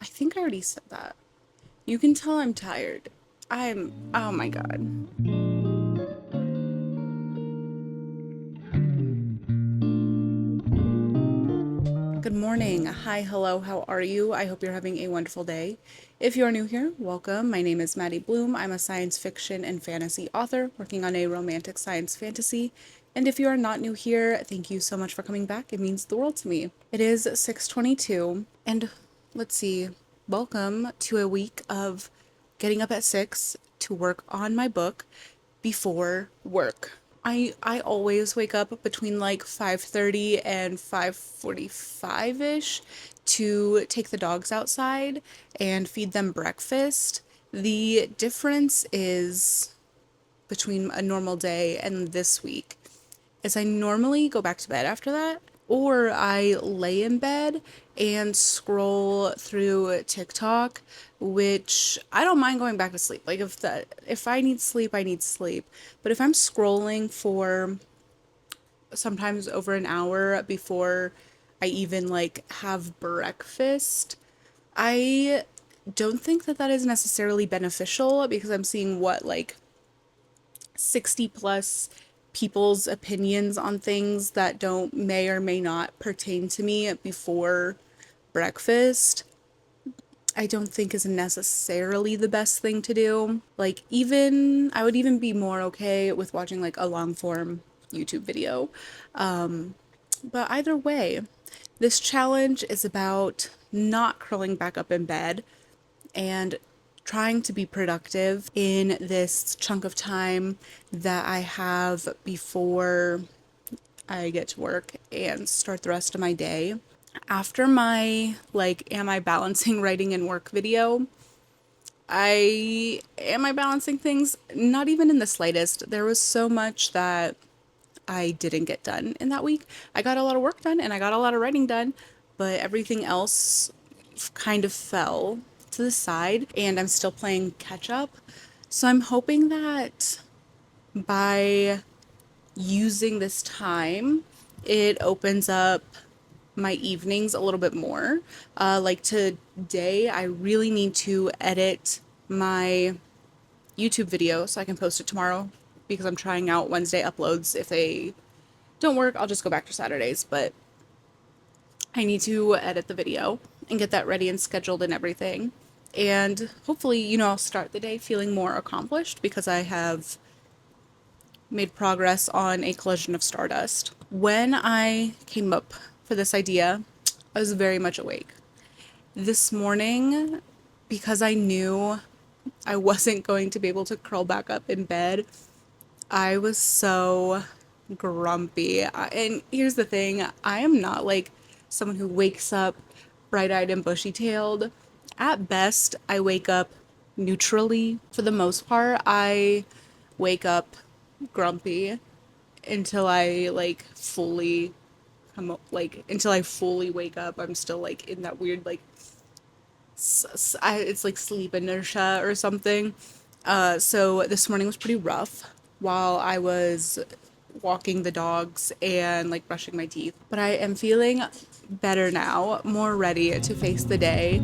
think I already said that. You can tell I'm tired. Oh my God. Good morning. Hi, hello, how are you? I hope you're having a wonderful day. If you are new here, welcome. My name is Maddie Bloom. I'm a science fiction and fantasy author working on a romantic science fantasy. And if you are not new here, thank you so much for coming back. It means the world to me. It is 6:22, and let's see. Welcome to a week of getting up at 6 to work on my book before work. I always wake up between like 5:30 and 5:45ish to take the dogs outside and feed them breakfast. The difference is between a normal day and this week is I normally go back to bed after that, or I lay in bed and scroll through TikTok, which I don't mind going back to sleep. Like if I need sleep, I need sleep. But if I'm scrolling for sometimes over an hour before I even like have breakfast, I don't think that that is necessarily beneficial because I'm seeing what like 60 plus people's opinions on things that don't may or may not pertain to me before breakfast. I don't think is necessarily the best thing to do. Like even I would even be more okay with watching like a long form YouTube video. But either way, this challenge is about not curling back up in bed and trying to be productive in this chunk of time that I have before I get to work and start the rest of my day. After my like am I balancing writing and work video, I balancing things? Not even in the slightest. There was so much that I didn't get done in that week. I got a lot of work done and I got a lot of writing done, but everything else kind of fell to the side and I'm still playing catch up. So I'm hoping that by using this time, it opens up my evenings a little bit more. Like today, I really need to edit my YouTube video so I can post it tomorrow because I'm trying out Wednesday uploads. If they don't work, I'll just go back to Saturdays, but I need to edit the video and get that ready and scheduled and everything. And hopefully, I'll start the day feeling more accomplished because I have made progress on a collision of stardust. When I came up for this idea, I was very much awake. This morning, because I knew I wasn't going to be able to curl back up in bed, I was so grumpy. And here's the thing, I am not like someone who wakes up bright-eyed and bushy-tailed. At best, I wake up neutrally. For the most part, I wake up grumpy until I like fully until I fully wake up. I'm still like in that weird like it's like sleep inertia or something. So this morning was pretty rough while I was walking the dogs and like brushing my teeth. But I am feeling better now, more ready to face the day.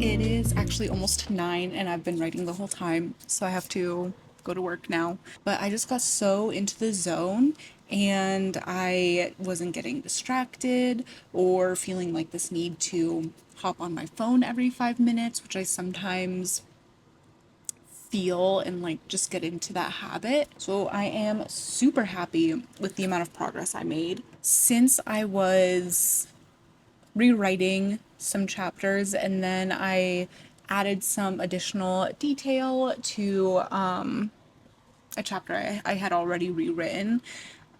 It is actually almost 9 and I've been writing the whole time, so I have to go to work now. But I just got so into the zone and I wasn't getting distracted or feeling like this need to hop on my phone every 5 minutes, which I sometimes feel and like just get into that habit. So I am super happy with the amount of progress I made since I was rewriting some chapters and then I added some additional detail to a chapter I had already rewritten.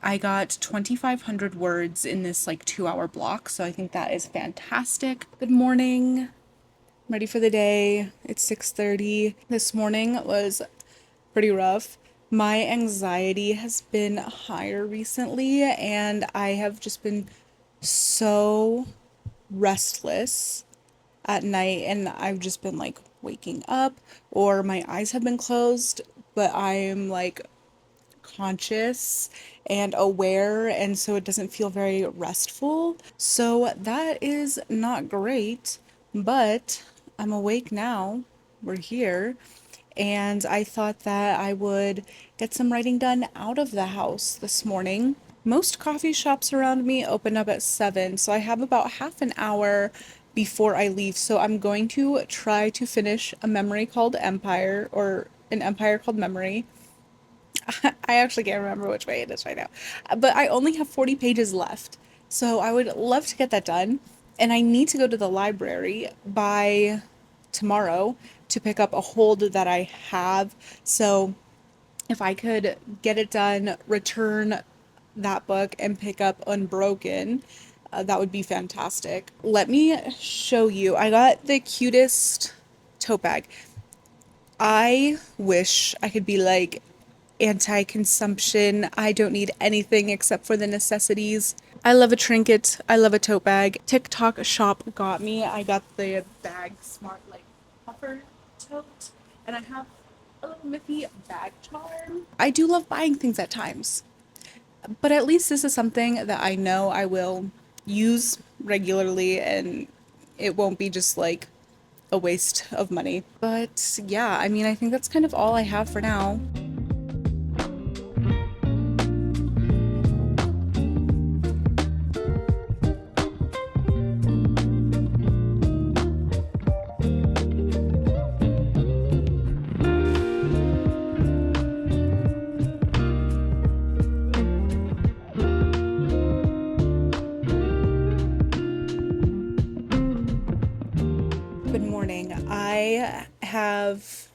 I got 2,500 words in this like 2 hour block, so I think that is fantastic. Good morning. I'm ready for the day. It's 6:30. This morning was pretty rough. My anxiety has been higher recently, and I have just been so restless at night, and I've just been like waking up or my eyes have been closed, but I am like conscious and aware, and so it doesn't feel very restful. So that is not great, but I'm awake now. We're here. And I thought that I would get some writing done out of the house this morning. Most coffee shops around me open up at 7, so I have about half an hour before I leave. So I'm going to try to finish a memory called Empire, or an empire called Memory. I actually can't remember which way it is right now. But I only have 40 pages left. So I would love to get that done. And I need to go to the library by tomorrow to pick up a hold that I have. So if I could get it done, return that book, and pick up Unbroken, that would be fantastic. Let me show you. I got the cutest tote bag. I wish I could be like anti-consumption. I don't need anything except for the necessities. I love a trinket. I love a tote bag. TikTok shop got me. I got the bag smart like puffer tote, and I have a little Mickey bag charm. I do love buying things at times, but at least this is something that I know I will use regularly, and it won't be just like a waste of money. But yeah, I mean, I think that's kind of all I have for now. Good morning. I have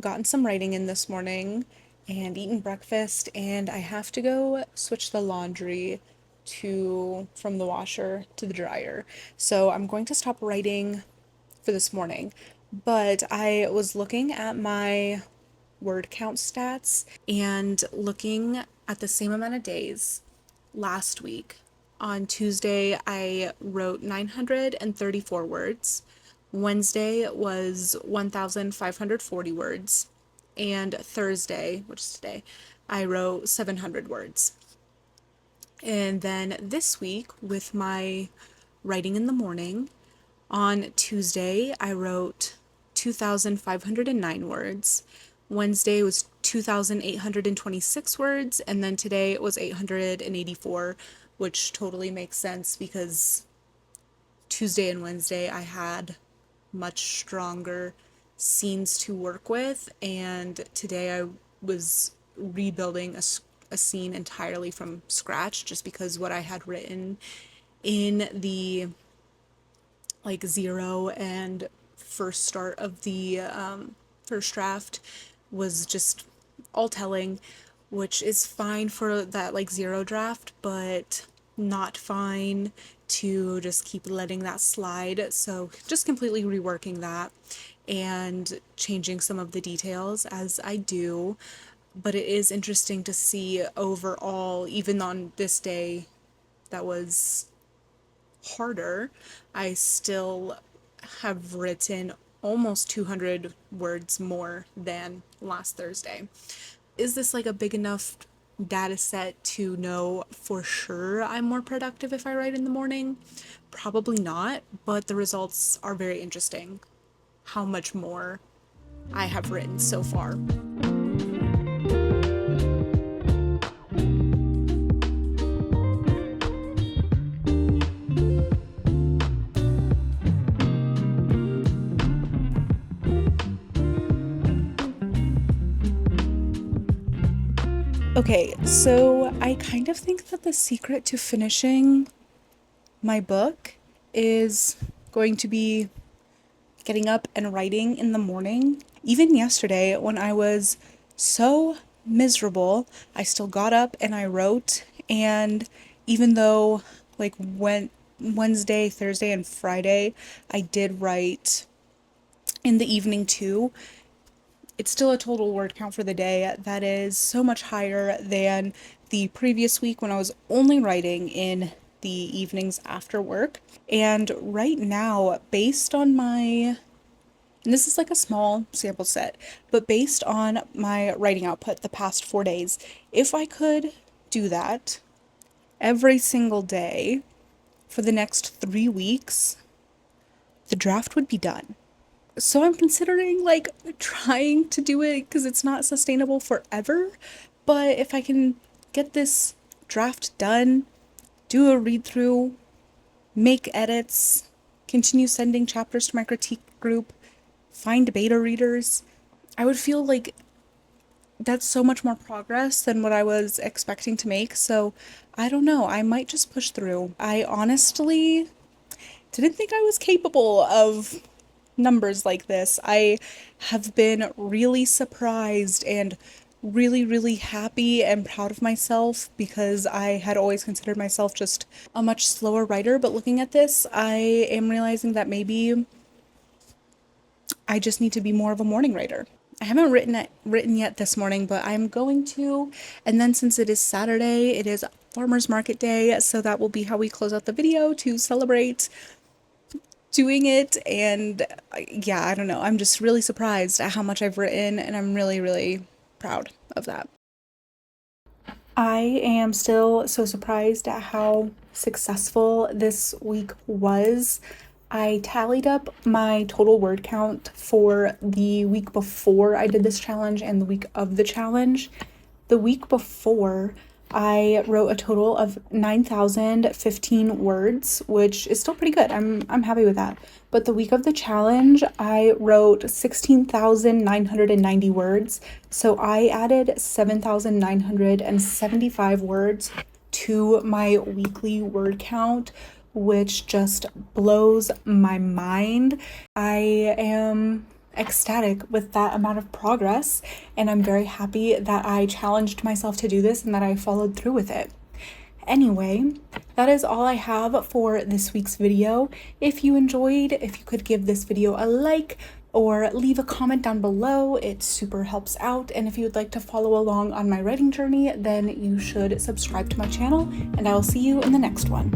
gotten some writing in this morning and eaten breakfast, and I have to go switch the laundry to from the washer to the dryer. So I'm going to stop writing for this morning. But I was looking at my word count stats and looking at the same amount of days last week. On Tuesday, I wrote 934 words. Wednesday was 1,540 words. And Thursday, which is today, I wrote 700 words. And then this week, with my writing in the morning, on Tuesday, I wrote 2,509 words. Wednesday was 2,826 words, and then today it was 884, which totally makes sense because Tuesday and Wednesday I had much stronger scenes to work with, and today I was rebuilding a scene entirely from scratch just because what I had written in the like zero and first start of the first draft was just all telling, which is fine for that like zero draft, but not fine to just keep letting that slide. So just completely reworking that and changing some of the details as I do. But it is interesting to see overall, even on this day that was harder, I still have written almost 200 words more than last Thursday. Is this like a big enough data set to know for sure I'm more productive if I write in the morning? Probably not, but the results are very interesting. How much more I have written so far. Okay, so I kind of think that the secret to finishing my book is going to be getting up and writing in the morning. Even yesterday, when I was so miserable, I still got up and I wrote. And even though, like, Wednesday, Thursday, and Friday, I did write in the evening too. It's still a total word count for the day that is so much higher than the previous week when I was only writing in the evenings after work. And right now, based on my, and this is like a small sample set, but based on my writing output the past 4 days, if I could do that every single day for the next 3 weeks, the draft would be done. So I'm considering like trying to do it because it's not sustainable forever. But if I can get this draft done, do a read through, make edits, continue sending chapters to my critique group, find beta readers, I would feel like that's so much more progress than what I was expecting to make. So I don't know, I might just push through. I honestly didn't think I was capable of numbers like this. I have been really surprised and really, really happy and proud of myself because I had always considered myself just a much slower writer. But looking at this, I am realizing that maybe I just need to be more of a morning writer. I haven't written yet this morning, but I'm going to. And then since it is Saturday, it is Farmers Market Day, so that will be how we close out the video to celebrate doing it. And yeah, I don't know. I'm just really surprised at how much I've written, and I'm really, really proud of that. I am still so surprised at how successful this week was. I tallied up my total word count for the week before I did this challenge and the week of the challenge. The week before, I wrote a total of 9,015 words, which is still pretty good. I'm happy with that. But the week of the challenge, I wrote 16,990 words. So I added 7,975 words to my weekly word count, which just blows my mind. I am ecstatic with that amount of progress, and I'm very happy that I challenged myself to do this and that I followed through with it. Anyway, that is all I have for this week's video. If you enjoyed, if you could give this video a like or leave a comment down below, it super helps out. And if you would like to follow along on my writing journey, then you should subscribe to my channel, and I will see you in the next one.